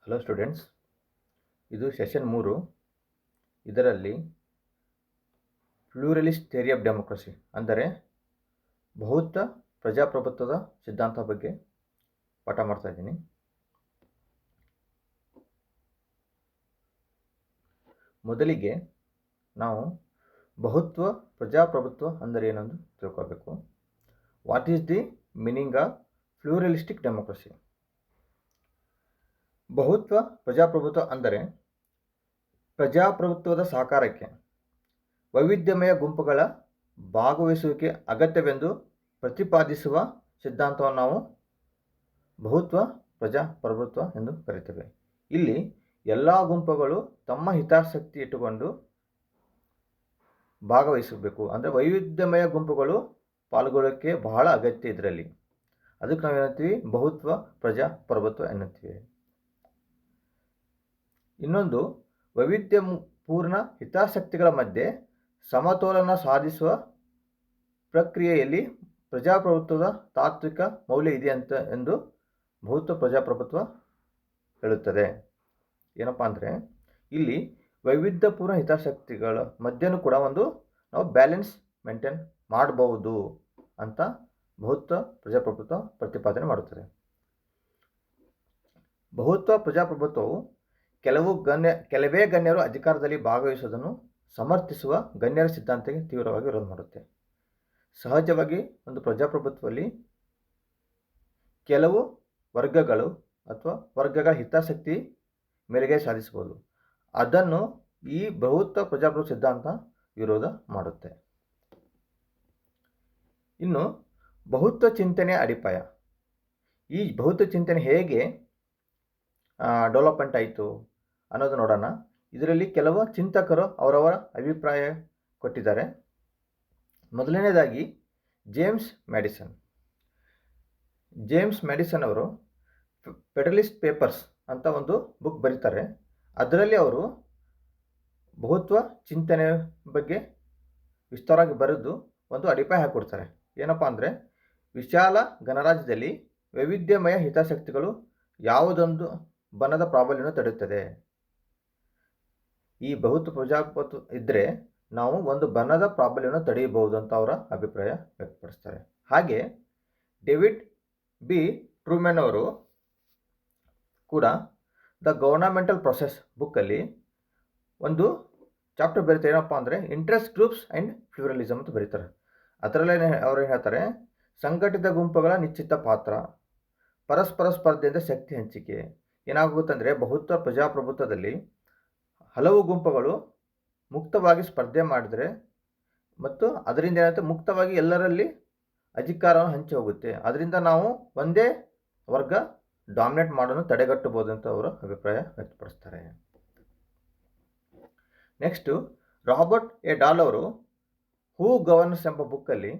Hello students, ಇದು session 3. ಇದರಲ್ಲಿ ಪ್ಲೂರಲಿಸ್ಟ್ theory of democracy ಅಂದರೆ ಬಹುತ್ವ ಪ್ರಜಾಪ್ರಭುತ್ವದ ಸಿದ್ಧಾಂತ ಬಗ್ಗೆ ಪಾಠ ಮಾಡ್ತಾ ಇದ್ದೀನಿ. ಮೊದಲಿಗೆ ನಾವು ಬಹುತ್ವ ಪ್ರಜಾಪ್ರಭುತ್ವ ಅಂದರೆ ಏನೆಂದು ತಿಳ್ಕೊಳ್ಬೇಕು. What is the meaning of pluralistic democracy? ಬಹುತ್ವ ಪ್ರಜಾಪ್ರಭುತ್ವ ಅಂದರೆ ಪ್ರಜಾಪ್ರಭುತ್ವದ ಸಾಕಾರಕ್ಕೆ ವೈವಿಧ್ಯಮಯ ಗುಂಪುಗಳ ಭಾಗವಹಿಸುವಿಕೆ ಅಗತ್ಯವೆಂದು ಪ್ರತಿಪಾದಿಸುವ ಸಿದ್ಧಾಂತವನ್ನು ನಾವು ಬಹುತ್ವ ಪ್ರಜಾಪ್ರಭುತ್ವ ಎಂದು ಕರೆಯುತ್ತೇವೆ. ಇಲ್ಲಿ ಎಲ್ಲ ಗುಂಪುಗಳು ತಮ್ಮ ಹಿತಾಸಕ್ತಿ ಇಟ್ಟುಕೊಂಡು ಭಾಗವಹಿಸಬೇಕು. ಅಂದರೆ ವೈವಿಧ್ಯಮಯ ಗುಂಪುಗಳು ಪಾಲ್ಗೊಳ್ಳೋಕ್ಕೆ ಬಹಳ ಅಗತ್ಯ ಇದರಲ್ಲಿ. ಅದಕ್ಕೆ ನಾವೇನಂತೀವಿ? ಬಹುತ್ವ ಪ್ರಜಾಪ್ರಭುತ್ವ ಎನ್ನುತ್ತೀವಿ. ಇನ್ನೊಂದು, ವೈವಿಧ್ಯಪೂರ್ಣ ಹಿತಾಸಕ್ತಿಗಳ ಮಧ್ಯೆ ಸಮತೋಲನ ಸಾಧಿಸುವ ಪ್ರಕ್ರಿಯೆಯಲ್ಲಿ ಪ್ರಜಾಪ್ರಭುತ್ವದ ತಾತ್ವಿಕ ಮೌಲ್ಯ ಇದೆ ಎಂದು ಬಹುತ್ವ ಪ್ರಜಾಪ್ರಭುತ್ವ ಹೇಳುತ್ತದೆ. ಏನಪ್ಪ ಅಂದರೆ ಇಲ್ಲಿ ವೈವಿಧ್ಯಪೂರ್ಣ ಹಿತಾಸಕ್ತಿಗಳ ಮಧ್ಯೆನೂ ಕೂಡ ನಾವು ಬ್ಯಾಲೆನ್ಸ್ ಮೇಂಟೈನ್ ಮಾಡಬಹುದು ಅಂತ ಬಹುತ್ವ ಪ್ರಜಾಪ್ರಭುತ್ವ ಪ್ರತಿಪಾದನೆ ಮಾಡುತ್ತದೆ. ಬಹುತ್ವ ಪ್ರಜಾಪ್ರಭುತ್ವವು ಕೆಲವೇ ಗಣ್ಯರು ಅಧಿಕಾರದಲ್ಲಿ ಭಾಗವಹಿಸುವುದನ್ನು ಸಮರ್ಥಿಸುವ ಗಣ್ಯರ ಸಿದ್ಧಾಂತಕ್ಕೆ ತೀವ್ರವಾಗಿ ವಿರೋಧ ಮಾಡುತ್ತೆ. ಸಹಜವಾಗಿ ಒಂದು ಪ್ರಜಾಪ್ರಭುತ್ವದಲ್ಲಿ ಕೆಲವು ವರ್ಗಗಳ ಹಿತಾಸಕ್ತಿ ಮೇರೆಗೆ ಸಾಧಿಸಬಹುದು. ಅದನ್ನು ಈ ಬಹುತ್ವ ಪ್ರಜಾಪ್ರಭುತ್ವ ಸಿದ್ಧಾಂತ ವಿರೋಧ ಮಾಡುತ್ತೆ. ಇನ್ನು ಬಹುತ್ವ ಚಿಂತನೆಯ ಅಡಿಪಾಯ. ಈ ಬಹುತ್ವ ಚಿಂತನೆ ಹೇಗೆ ಡೆವಲಪ್ಮೆಂಟ್ ಆಯಿತು ಅನ್ನೋದು ನೋಡೋಣ. ಇದರಲ್ಲಿ ಕೆಲವು ಚಿಂತಕರು ಅವರವರ ಅಭಿಪ್ರಾಯ ಕೊಟ್ಟಿದ್ದಾರೆ. ಮೊದಲನೇದಾಗಿ ಜೇಮ್ಸ್ ಮ್ಯಾಡಿಸನ್ ಅವರು ಫೆಡರಲಿಸ್ಟ್ ಪೇಪರ್ಸ್ ಅಂತ ಒಂದು ಬುಕ್ ಬರೀತಾರೆ. ಅದರಲ್ಲಿ ಅವರು ಬಹುತ್ವ ಚಿಂತನೆ ಬಗ್ಗೆ ವಿಸ್ತಾರವಾಗಿ ಬರೆದು ಒಂದು ಅಡಿಪಾಯ ಹಾಕಿಕೊಡ್ತಾರೆ. ಏನಪ್ಪ ಅಂದರೆ, ವಿಶಾಲ ಗಣರಾಜ್ಯದಲ್ಲಿ ವೈವಿಧ್ಯಮಯ ಹಿತಾಸಕ್ತಿಗಳು ಯಾವುದೊಂದು ಬಣದ ಪ್ರಾಬಲ್ಯವನ್ನು ತಡೆಯುತ್ತದೆ. ಈ ಬಹುತ್ವ ಪ್ರಜಾಪ್ರಭುತ್ವ ಇದ್ದರೆ ನಾವು ಒಂದು ಬಣದ ಪ್ರಾಬಲ್ಯವನ್ನು ತಡೆಯಬಹುದು ಅಂತ ಅವರ ಅಭಿಪ್ರಾಯ ವ್ಯಕ್ತಪಡಿಸ್ತಾರೆ. ಹಾಗೆ ಡೇವಿಡ್ ಬಿ ಟ್ರೂಮನ್ ಅವರು ಕೂಡ ದ ಗವರ್ನಮೆಂಟಲ್ ಪ್ರೊಸೆಸ್ ಬುಕ್ಕಲ್ಲಿ ಒಂದು ಚಾಪ್ಟರ್ ಬರೀತಾರೆ. ಏನಪ್ಪ ಅಂದರೆ ಇಂಟ್ರೆಸ್ಟ್ ಗ್ರೂಪ್ಸ್ ಆ್ಯಂಡ್ ಪ್ಲೂರಲಿಸಮ್ ಅಂತ ಬರೀತಾರೆ. ಅದರಲ್ಲೇ ಅವರು ಏನು ಹೇಳ್ತಾರೆ, ಸಂಘಟಿತ ಗುಂಪುಗಳ ನಿಶ್ಚಿತ ಪಾತ್ರ, ಪರಸ್ಪರ ಸ್ಪರ್ಧೆಯಿಂದ ಶಕ್ತಿ ಹಂಚಿಕೆ. ಏನಾಗುತ್ತಂದರೆ, ಬಹುತ್ವ ಪ್ರಜಾಪ್ರಭುತ್ವದಲ್ಲಿ ಹಲವು ಗುಂಪುಗಳು ಮುಕ್ತವಾಗಿ ಸ್ಪರ್ಧೆ ಮಾಡಿದರೆ ಮತ್ತು ಅದರಿಂದ ಏನಾಗುತ್ತೆ, ಮುಕ್ತವಾಗಿ ಎಲ್ಲರಲ್ಲಿ ಅಧಿಕಾರವನ್ನು ಹಂಚಿ ಹೋಗುತ್ತೆ. ಅದರಿಂದ ನಾವು ಒಂದೇ ವರ್ಗ ಡಾಮಿನೇಟ್ ಮಾಡೋದು ತಡೆಗಟ್ಟಬಹುದು ಅಂತ ಅವರು ಅಭಿಪ್ರಾಯ ವ್ಯಕ್ತಪಡಿಸ್ತಾರೆ. ನೆಕ್ಸ್ಟು, ರಾಬರ್ಟ್ ಎ ಡಾಲ್ ಅವರು ಹೂ ಗವರ್ನರ್ಸ್ ಎಂಬ ಬುಕ್ಕಲ್ಲಿ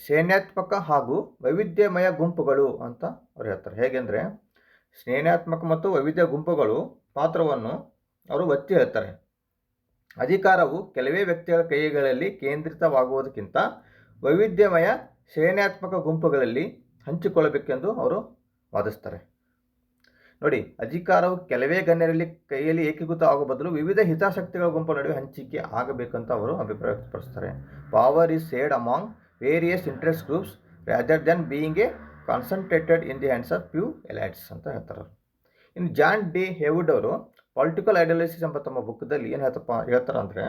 ಶ್ರೇಣ್ಯಾತ್ಮಕ ಹಾಗೂ ವೈವಿಧ್ಯಮಯ ಗುಂಪುಗಳು ಅಂತ ಅವ್ರು ಹೇಳ್ತಾರೆ. ಹೇಗೆಂದರೆ, ಶ್ರೇಣ್ಯಾತ್ಮಕ ಮತ್ತು ವೈವಿಧ್ಯ ಗುಂಪುಗಳು ಪಾತ್ರವನ್ನು ಅವರು ಒತ್ತಿ ಹೇಳ್ತಾರೆ. ಅಧಿಕಾರವು ಕೆಲವೇ ವ್ಯಕ್ತಿಗಳ ಕೈಗಳಲ್ಲಿ ಕೇಂದ್ರಿತವಾಗುವುದಕ್ಕಿಂತ ವೈವಿಧ್ಯಮಯ ಶ್ರೇಣ್ಯಾತ್ಮಕ ಗುಂಪುಗಳಲ್ಲಿ ಹಂಚಿಕೊಳ್ಳಬೇಕೆಂದು ಅವರು ವಾದಿಸ್ತಾರೆ. ನೋಡಿ, ಅಧಿಕಾರವು ಕೆಲವೇ ಗಣ್ಯರಲ್ಲಿ ಕೈಯಲ್ಲಿ ಏಕೀಕೃತ ಆಗುವ ಬದಲು ವಿವಿಧ ಹಿತಾಸಕ್ತಿಗಳ ಗುಂಪುಗಳ ನಡುವೆ ಹಂಚಿಕೆ ಆಗಬೇಕಂತ ಅವರು ಅಭಿಪ್ರಾಯ ವ್ಯಕ್ತಪಡಿಸ್ತಾರೆ. Power is shared among various interest groups rather than being a concentrated in the hands of few elites ಅಂತ ಹೇಳ್ತಾರೆ. ಇನ್ನು ಜಾನ್ ಡಿ ಹೇವುಡ್ ಅವರು ಪೊಲಿಟಿಕಲ್ ಐಡಿಯಾಲಜಿಸ್ ಎಂಬ ತಮ್ಮ ಬುಕ್ದಲ್ಲಿ ಏನು ಹೇಳ್ತಾರೆ ಅಂದರೆ,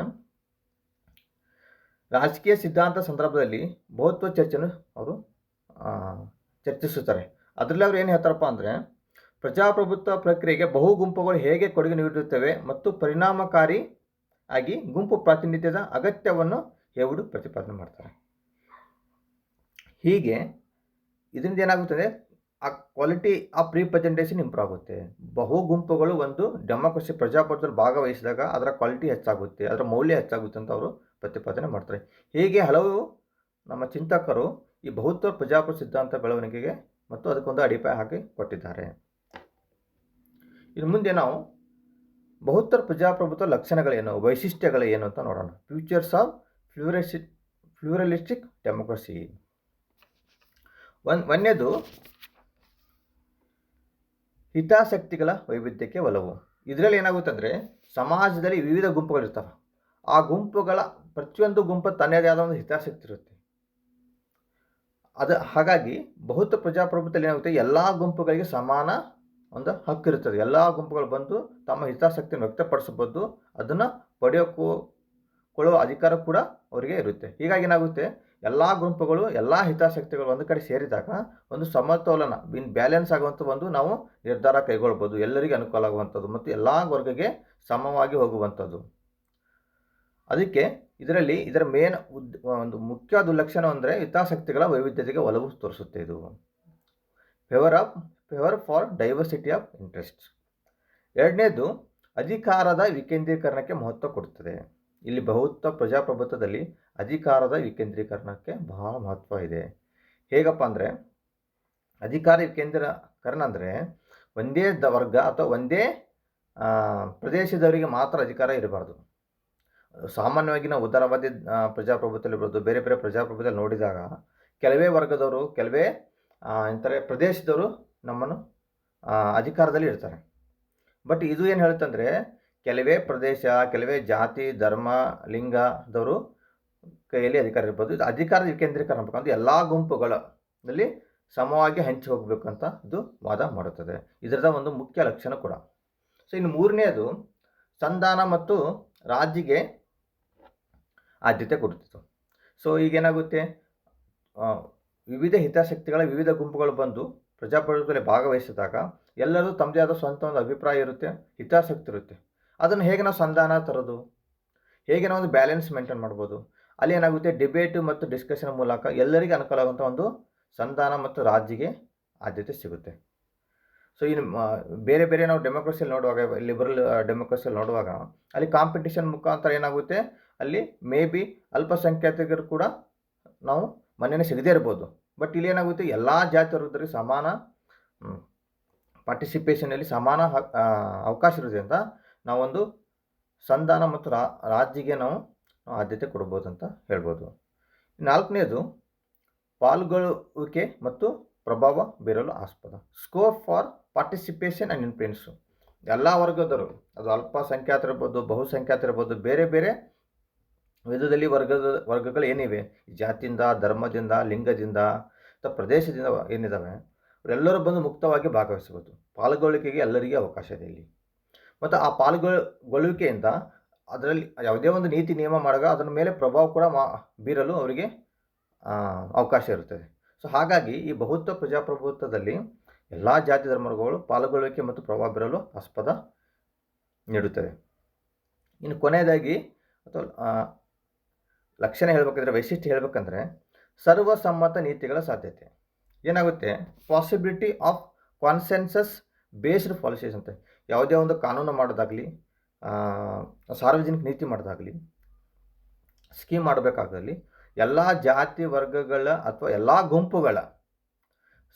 ರಾಜಕೀಯ ಸಿದ್ಧಾಂತ ಸಂದರ್ಭದಲ್ಲಿ ಬಹುತ್ವ ಚರ್ಚೆಯನ್ನು ಅವರು ಚರ್ಚಿಸುತ್ತಾರೆ. ಅದರಲ್ಲಿ ಅವರು ಏನು ಹೇಳ್ತಾರಪ್ಪ ಅಂದರೆ, ಪ್ರಜಾಪ್ರಭುತ್ವ ಪ್ರಕ್ರಿಯೆಗೆ ಬಹು ಗುಂಪುಗಳು ಹೇಗೆ ಕೊಡುಗೆ ನೀಡುತ್ತವೆ ಮತ್ತು ಪರಿಣಾಮಕಾರಿ ಆಗಿ ಗುಂಪು ಪ್ರಾತಿನಿಧ್ಯದ ಅಗತ್ಯವನ್ನು ಹೇವುಡ್ ಪ್ರತಿಪಾದನೆ ಮಾಡ್ತಾರೆ. ಹೀಗೆ ಇದರಿಂದ ಏನಾಗುತ್ತದೆ, ಆ ಕ್ವಾಲಿಟಿ ಆಫ್ ರಿಪ್ರೆಸೆಂಟೇಷನ್ ಇಂಪ್ರೂವ್ ಆಗುತ್ತೆ. ಬಹು ಗುಂಪುಗಳು ಒಂದು ಡೆಮೋಕ್ರಸಿ ಪ್ರಜಾಪ್ರಭುತ್ವದಲ್ಲಿ ಭಾಗವಹಿಸಿದಾಗ ಅದರ ಕ್ವಾಲಿಟಿ ಹೆಚ್ಚಾಗುತ್ತೆ, ಅದರ ಮೌಲ್ಯ ಹೆಚ್ಚಾಗುತ್ತೆ ಅಂತ ಅವರು ಪ್ರತಿಪಾದನೆ ಮಾಡ್ತಾರೆ. ಹೀಗೆ ಹಲವು ನಮ್ಮ ಚಿಂತಕರು ಈ ಬಹುತ್ವ ಪ್ರಜಾಪ್ರಭುತ್ವ ಸಿದ್ಧಾಂತ ಬೆಳವಣಿಗೆಗೆ ಮತ್ತು ಅದಕ್ಕೊಂದು ಅಡಿಪಾಯ ಹಾಕಿ ಕೊಟ್ಟಿದ್ದಾರೆ. ಇನ್ನು ಮುಂದೆ ನಾವು ಬಹುತ್ವ ಪ್ರಜಾಪ್ರಭುತ್ವ ಲಕ್ಷಣಗಳೇನು, ವೈಶಿಷ್ಟ್ಯಗಳೇನು ಅಂತ ನೋಡೋಣ. Features of pluralistic democracy. ಒಂದನೇದು ಹಿತಾಸಕ್ತಿಗಳ ವೈವಿಧ್ಯಕ್ಕೆ ಒಲವು. ಇದರಲ್ಲಿ ಏನಾಗುತ್ತೆ ಅಂದರೆ ಸಮಾಜದಲ್ಲಿ ವಿವಿಧ ಗುಂಪುಗಳಿರ್ತವೆ. ಆ ಗುಂಪುಗಳ ಪ್ರತಿಯೊಂದು ಗುಂಪು ತನ್ನದೇ ಆದ ಒಂದು ಹಿತಾಸಕ್ತಿ ಇರುತ್ತೆ. ಹಾಗಾಗಿ ಬಹುತ್ವ ಪ್ರಜಾಪ್ರಭುತ್ವದಲ್ಲಿ ಏನಾಗುತ್ತೆ, ಎಲ್ಲ ಗುಂಪುಗಳಿಗೆ ಸಮಾನ ಒಂದು ಹಕ್ಕು ಇರುತ್ತದೆ. ಎಲ್ಲ ಗುಂಪುಗಳು ಬಂದು ತಮ್ಮ ಹಿತಾಸಕ್ತಿಯನ್ನು ವ್ಯಕ್ತಪಡಿಸಬಹುದು, ಅದನ್ನು ಪಡೆಯೋಕೊಳ್ಳುವ ಅಧಿಕಾರ ಕೂಡ ಅವರಿಗೆ ಇರುತ್ತೆ. ಹೀಗಾಗಿ ಏನಾಗುತ್ತೆ, ಎಲ್ಲ ಗುಂಪುಗಳು ಎಲ್ಲ ಹಿತಾಸಕ್ತಿಗಳು ಒಂದು ಕಡೆ ಸೇರಿದಾಗ ಒಂದು ಸಮತೋಲನ ಬ್ಯಾಲೆನ್ಸ್ ಆಗುವಂಥ ಒಂದು ನಾವು ನಿರ್ಧಾರ ಕೈಗೊಳ್ಬೋದು, ಎಲ್ಲರಿಗೂ ಅನುಕೂಲ ಆಗುವಂಥದ್ದು ಮತ್ತು ಎಲ್ಲ ವರ್ಗಕ್ಕೆ ಸಮವಾಗಿ ಹೋಗುವಂಥದ್ದು. ಅದಕ್ಕೆ ಇದರ ಒಂದು ಮುಖ್ಯವಾದ ಲಕ್ಷಣ ಅಂದರೆ ಹಿತಾಸಕ್ತಿಗಳ ವೈವಿಧ್ಯತೆಗೆ ಒಲವು ತೋರಿಸುತ್ತೆ. ಇದು favour for diversity of interest. ಎರಡನೇದು ಅಧಿಕಾರದ ವಿಕೇಂದ್ರೀಕರಣಕ್ಕೆ ಮಹತ್ವ ಕೊಡುತ್ತದೆ. ಇಲ್ಲಿ ಬಹುತ್ವ ಪ್ರಜಾಪ್ರಭುತ್ವದಲ್ಲಿ ಅಧಿಕಾರದ ವಿಕೇಂದ್ರೀಕರಣಕ್ಕೆ ಬಹಳ ಮಹತ್ವ ಇದೆ. ಹೇಗಪ್ಪ ಅಂದರೆ ಅಧಿಕಾರ ವಿಕೇಂದ್ರೀಕರಣ ಅಂದರೆ ಒಂದೇ ವರ್ಗ ಅಥವಾ ಒಂದೇ ಪ್ರದೇಶದವರಿಗೆ ಮಾತ್ರ ಅಧಿಕಾರ ಇರಬಾರ್ದು. ಸಾಮಾನ್ಯವಾಗಿ ನಾವು ಉದಾರವಾದಿ ಪ್ರಜಾಪ್ರಭುತ್ವದಲ್ಲಿ ಇರ್ಬೋದು, ಬೇರೆ ಬೇರೆ ಪ್ರಜಾಪ್ರಭುತ್ವದಲ್ಲಿ ನೋಡಿದಾಗ ಕೆಲವೇ ವರ್ಗದವರು, ಕೆಲವೇ ಅಂತಾರೆ ಪ್ರದೇಶದವರು ನಮ್ಮನ್ನು ಅಧಿಕಾರದಲ್ಲಿ ಇರ್ತಾರೆ. ಬಟ್ ಇದು ಏನು ಹೇಳುತ್ತಂದರೆ ಕೆಲವೇ ಪ್ರದೇಶ, ಕೆಲವೇ ಜಾತಿ, ಧರ್ಮ, ಲಿಂಗದವರು ಕೈಯಲ್ಲಿ ಅಧಿಕಾರ ಇರ್ಬೋದು. ಇದು ಅಧಿಕಾರದ ವಿಕೇಂದ್ರೀಕರಣ ಬೇಕಂದ್ರೆ ಎಲ್ಲ ಗುಂಪುಗಳಲ್ಲಿ ಸಮವಾಗಿ ಹಂಚಿ ಹೋಗಬೇಕು ಅಂತ ಇದು ವಾದ ಮಾಡುತ್ತದೆ. ಇದರದ ಒಂದು ಮುಖ್ಯ ಲಕ್ಷಣ ಕೂಡ. ಸೊ ಇನ್ನು ಮೂರನೇದು ಸಂಧಾನ ಮತ್ತು ರಾಜಿಗೆ ಆದ್ಯತೆ ಕೊಡುತ್ತಿತ್ತು. ಸೊ ಈಗೇನಾಗುತ್ತೆ, ವಿವಿಧ ಹಿತಾಸಕ್ತಿಗಳ ವಿವಿಧ ಗುಂಪುಗಳು ಬಂದು ಪ್ರಜಾಪ್ರಭುತ್ವದಲ್ಲಿ ಭಾಗವಹಿಸಿದಾಗ ಎಲ್ಲರೂ ತಮ್ಮದೇ ಆದ ಸ್ವಂತ ಒಂದು ಅಭಿಪ್ರಾಯ ಇರುತ್ತೆ, ಹಿತಾಸಕ್ತಿ ಇರುತ್ತೆ. ಅದನ್ನು ಹೇಗೆ ನಾವು ಸಂಧಾನ ತರೋದು, ಹೇಗೆ ನಾವು ಒಂದು ಬ್ಯಾಲೆನ್ಸ್ ಮೇಂಟೈನ್ ಮಾಡ್ಬೋದು, ಅಲ್ಲಿ ಏನಾಗುತ್ತೆ ಡಿಬೇಟು ಮತ್ತು ಡಿಸ್ಕಷನ್ ಮೂಲಕ ಎಲ್ಲರಿಗೂ ಅನುಕೂಲ ಆಗುವಂಥ ಒಂದು ಸಂಧಾನ ಮತ್ತು ರಾಜಿಗೆ ಆದ್ಯತೆ ಸಿಗುತ್ತೆ. ಸೊ ಇನ್ನು ಬೇರೆ ಬೇರೆ ನಾವು ಡೆಮೋಕ್ರಸಿಯಲ್ಲಿ ನೋಡುವಾಗ, ಲಿಬರಲ್ ಡೆಮೋಕ್ರಸಿಯಲ್ಲಿ ನೋಡುವಾಗ ಅಲ್ಲಿ ಕಾಂಪಿಟೇಷನ್ ಮುಖಾಂತರ ಏನಾಗುತ್ತೆ, ಅಲ್ಲಿ ಮೇ ಬಿ ಅಲ್ಪಸಂಖ್ಯಾತರು ಕೂಡ ನಾವು ಮನೆಯೇ ಸಿಗದೇ ಇರ್ಬೋದು. ಬಟ್ ಇಲ್ಲಿ ಏನಾಗುತ್ತೆ, ಎಲ್ಲ ಜಾತಿ ವರ್ಗದವರಿಗೆ ಸಮಾನ ಪಾರ್ಟಿಸಿಪೇಷನಲ್ಲಿ ಸಮಾನ ಅವಕಾಶ ಇರೋದ್ರಿಂದ ನಾವೊಂದು ಸಂಧಾನ ಮತ್ತು ರಾಜಿಗೆ ನಾವು ಆದ್ಯತೆ ಕೊಡ್ಬೋದು ಅಂತ ಹೇಳ್ಬೋದು. ನಾಲ್ಕನೇದು ಪಾಲ್ಗೊಳ್ಳುವಿಕೆ ಮತ್ತು ಪ್ರಭಾವ ಬೀರಲು ಆಸ್ಪದ. Scope for participation and influence. ಎಲ್ಲ ವರ್ಗದವರು, ಅದು ಅಲ್ಪಸಂಖ್ಯಾತರಿರ್ಬೋದು, ಬಹುಸಂಖ್ಯಾತರಿರ್ಬೋದು, ಬೇರೆ ಬೇರೆ ವಿಧದಲ್ಲಿ ವರ್ಗಗಳು ಏನಿವೆ, ಜಾತಿಯಿಂದ, ಧರ್ಮದಿಂದ, ಲಿಂಗದಿಂದ ಅಥವಾ ಪ್ರದೇಶದಿಂದ ಏನಿದ್ದಾವೆ ಅವರೆಲ್ಲರೂ ಬಂದು ಮುಕ್ತವಾಗಿ ಭಾಗವಹಿಸಬಹುದು. ಪಾಲ್ಗೊಳ್ಳುವಿಕೆಗೆ ಎಲ್ಲರಿಗೂ ಅವಕಾಶ ಇದೆ ಇಲ್ಲಿ. ಮತ್ತು ಆ ಪಾಲ್ಗೊಳ್ಳುವಿಕೆಯಿಂದ ಅದರಲ್ಲಿ ಯಾವುದೇ ಒಂದು ನೀತಿ ನಿಯಮ ಮಾಡುವಾಗ ಅದರ ಮೇಲೆ ಪ್ರಭಾವ ಕೂಡ ಬೀರಲು ಅವರಿಗೆ ಅವಕಾಶ ಇರುತ್ತದೆ. ಸೊ ಹಾಗಾಗಿ ಈ ಬಹುತ್ವ ಪ್ರಜಾಪ್ರಭುತ್ವದಲ್ಲಿ ಎಲ್ಲ ಜಾತಿ ಧರ್ಮಗಳು ಪಾಲ್ಗೊಳ್ಳುವಿಕೆ ಮತ್ತು ಪ್ರಭಾವ ಬೀರಲು ಆಸ್ಪದ ನೀಡುತ್ತದೆ. ಇನ್ನು ಕೊನೆಯದಾಗಿ ಅಥವಾ ಲಕ್ಷಣ ಹೇಳಬೇಕಂದ್ರೆ, ವೈಶಿಷ್ಟ್ಯ ಹೇಳಬೇಕಂದ್ರೆ ಸರ್ವಸಮ್ಮತ ನೀತಿಗಳ ಸಾಧ್ಯತೆ. ಏನಾಗುತ್ತೆ, possibility of consensus based policies ಅಂತ. ಯಾವುದೇ ಒಂದು ಕಾನೂನು ಮಾಡೋದಾಗಲಿ, ಸಾರ್ವಜನಿಕ ನೀತಿ ಮಾಡೋದಾಗಲಿ, ಸ್ಕೀಮ್ ಮಾಡಬೇಕಾಗಲಿ, ಎಲ್ಲ ಜಾತಿ ವರ್ಗಗಳ ಅಥವಾ ಎಲ್ಲ ಗುಂಪುಗಳ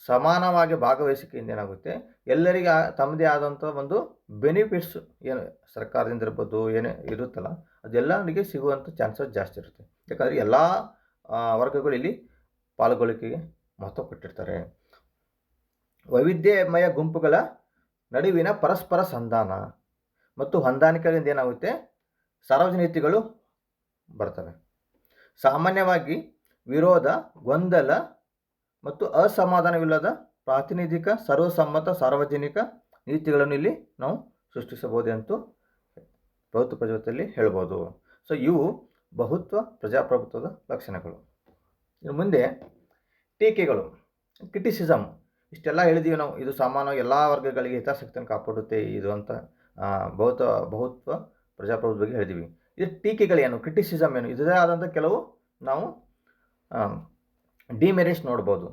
ಸಮಾನವಾಗಿ ಭಾಗವಹಿಸಿಕೆಯಿಂದ ಏನಾಗುತ್ತೆ, ಎಲ್ಲರಿಗೆ ತಮ್ಮದೇ ಆದಂಥ ಒಂದು ಬೆನಿಫಿಟ್ಸ್ ಏನು ಸರ್ಕಾರದಿಂದ ಇರ್ಬೋದು, ಏನೇ ಇರುತ್ತಲ್ಲ ಅದೆಲ್ಲರಿಗೆ ಸಿಗುವಂಥ ಚಾನ್ಸಸ್ ಜಾಸ್ತಿ ಇರುತ್ತೆ. ಯಾಕಂದರೆ ಎಲ್ಲ ವರ್ಗಗಳು ಇಲ್ಲಿ ಪಾಲ್ಗೊಳ್ಳುವಿಕೆಗೆ ಮಹತ್ವ ಕೊಟ್ಟಿರ್ತಾರೆ. ವೈವಿಧ್ಯಮಯ ಗುಂಪುಗಳ ನಡುವಿನ ಪರಸ್ಪರ ಸಂಧಾನ ಮತ್ತು ಹೊಂದಾಣಿಕೆಯಿಂದ ಏನಾಗುತ್ತೆ, ಸಾರ್ವಜನಿಕ ನೀತಿಗಳು ಬರ್ತವೆ. ಸಾಮಾನ್ಯವಾಗಿ ವಿರೋಧ, ಗೊಂದಲ ಮತ್ತು ಅಸಮಾಧಾನವಿಲ್ಲದ ಪ್ರಾತಿನಿಧಿಕ ಸರ್ವಸಮ್ಮತ ಸಾರ್ವಜನಿಕ ನೀತಿಗಳನ್ನು ಇಲ್ಲಿ ನಾವು ಸೃಷ್ಟಿಸಬಹುದು ಅಂತೂ ಬಹುತ್ವ ಪ್ರಜಾಪ್ರಭುತ್ವದಲ್ಲಿ ಹೇಳ್ಬೋದು. ಸೊ ಇವು ಬಹುತ್ವ ಪ್ರಜಾಪ್ರಭುತ್ವದ ಲಕ್ಷಣಗಳು. ಇನ್ನು ಮುಂದೆ ಟೀಕೆಗಳು, ಕ್ರಿಟಿಸಿಸಮ್. ಇಷ್ಟೆಲ್ಲ ಹೇಳಿದ್ದೀವಿ ನಾವು, ಇದು ಸಾಮಾನ್ಯವಾಗಿ ಎಲ್ಲ ವರ್ಗಗಳಿಗೆ ಹಿತಾಸಕ್ತಿಯನ್ನು ಕಾಪಾಡುತ್ತೆ ಇದು ಅಂತ ಬಹುತ್ವ ಪ್ರಜಾಪ್ರಭುತ್ವ ಬಗ್ಗೆ ಹೇಳಿದ್ದೀವಿ. ಇದು ಟೀಕೆಗಳೇನು, ಕ್ರಿಟಿಸಿಸಮ್ ಏನು, ಇದರದೇ ಆದಂಥ ಕೆಲವು ನಾವು ಡಿಮೆರಿಟ್ಸ್ ನೋಡ್ಬೋದು.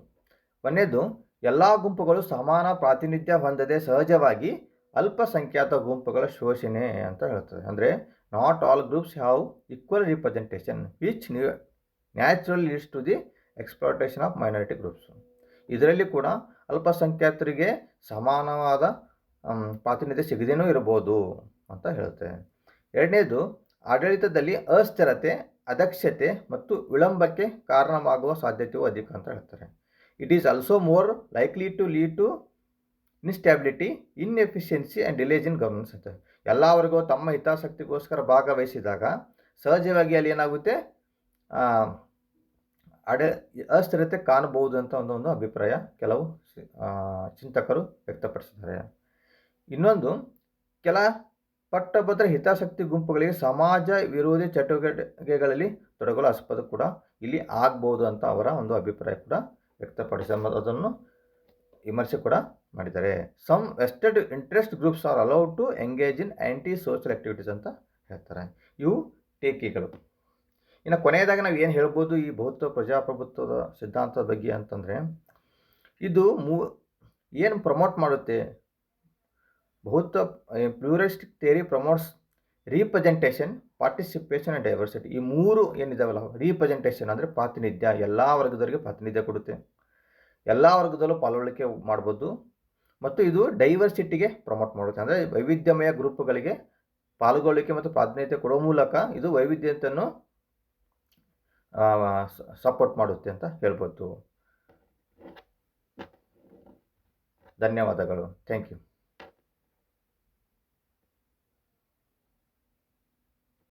ಒಂದನೇದು, ಎಲ್ಲ ಗುಂಪುಗಳು ಸಮಾನ ಪ್ರಾತಿನಿಧ್ಯ ಹೊಂದದೆ ಸಹಜವಾಗಿ ಅಲ್ಪಸಂಖ್ಯಾತ ಗುಂಪುಗಳ ಶೋಷಣೆ ಅಂತ ಹೇಳ್ತದೆ. ಅಂದರೆ not all groups have equal representation which natural leads to the exploitation of minority groups. ಇದರಲ್ಲಿ ಕೂಡ ಅಲ್ಪಸಂಖ್ಯಾತರಿಗೆ ಸಮಾನವಾದ ಪ್ರಾತಿನಿಧ್ಯ ಸಿಗದೇನೂ ಇರ್ಬೋದು ಅಂತ ಹೇಳುತ್ತೆ. ಎರಡನೇದು, ಆಡಳಿತದಲ್ಲಿ ಅಸ್ಥಿರತೆ, ಅದಕ್ಷತೆ ಮತ್ತು ವಿಳಂಬಕ್ಕೆ ಕಾರಣವಾಗುವ ಸಾಧ್ಯತೆಯೂ ಅಧಿಕ ಅಂತ ಹೇಳ್ತಾರೆ. It is also more likely to lead to instability, inefficiency and delays in governance ಅಂತ. ಎಲ್ಲ ವರ್ಗವು ತಮ್ಮ ಹಿತಾಸಕ್ತಿಗೋಸ್ಕರ ಭಾಗವಹಿಸಿದಾಗ ಸಹಜವಾಗಿ ಅಲ್ಲಿ ಏನಾಗುತ್ತೆ, ಅಸ್ಥಿರತೆ ಕಾಣಬಹುದು ಅಂತ ಒಂದು ಅಭಿಪ್ರಾಯ ಕೆಲವು ಚಿಂತಕರು ವ್ಯಕ್ತಪಡಿಸಿದ್ದಾರೆ. ಇನ್ನೊಂದು, ಕೆಲ ಪಟ್ಟಭದ್ರ ಹಿತಾಸಕ್ತಿ ಗುಂಪುಗಳಿಗೆ ಸಮಾಜ ವಿರೋಧಿ ಚಟುವಟಿಕೆಗಳಲ್ಲಿ ತೊಡಗಲು ಆಸ್ಪದ ಕೂಡ ಇಲ್ಲಿ ಆಗ್ಬೋದು ಅಂತ ಅವರ ಒಂದು ಅಭಿಪ್ರಾಯ ಕೂಡ ವ್ಯಕ್ತಪಡಿಸಿ ಅದನ್ನು ವಿಮರ್ಶೆ ಕೂಡ ಮಾಡಿದ್ದಾರೆ. Some vested interest groups are allowed to engage in anti social activities ಅಂತ ಹೇಳ್ತಾರೆ. ಇವು ಟೀಕೆಗಳು. ಇನ್ನು ಕೊನೆಯದಾಗಿ ನಾವು ಏನು ಹೇಳ್ಬೋದು ಈ ಬಹುತ್ವ ಪ್ರಜಾಪ್ರಭುತ್ವದ ಸಿದ್ಧಾಂತದ ಬಗ್ಗೆ ಅಂತಂದರೆ, ಇದು ಏನು ಪ್ರಮೋಟ್ ಮಾಡುತ್ತೆ, ಬಹುತ್ವ pluralistic theory promotes representation, participation and diversity. ಈ ಮೂರು ಏನಿದಾವಲ್ಲ, ರೀಪ್ರೆಸೆಂಟೇಷನ್ ಅಂದರೆ ಪ್ರಾತಿನಿಧ್ಯ, ಎಲ್ಲ ವರ್ಗದವರಿಗೆ ಪ್ರಾತಿನಿಧ್ಯ ಕೊಡುತ್ತೆ, ಎಲ್ಲ ವರ್ಗದಲ್ಲೂ ಪಾಲ್ಗೊಳ್ಳಿಕೆ ಮಾಡ್ಬೋದು. ಮತ್ತು ಇದು ಡೈವರ್ಸಿಟಿಗೆ ಪ್ರಮೋಟ್ ಮಾಡುತ್ತೆ, ಅಂದರೆ ವೈವಿಧ್ಯಮಯ ಗ್ರೂಪ್ಗಳಿಗೆ ಪಾಲ್ಗೊಳ್ಳಿಕೆ ಮತ್ತು ಪ್ರಾತಿನಿಧ್ಯ ಕೊಡುವ ಮೂಲಕ ಇದು ವೈವಿಧ್ಯತೆಯನ್ನು ಸಪೋರ್ಟ್ ಮಾಡುತ್ತೆ ಅಂತ ಹೇಳ್ಬೋದು. ಧನ್ಯವಾದಗಳು. Thank you.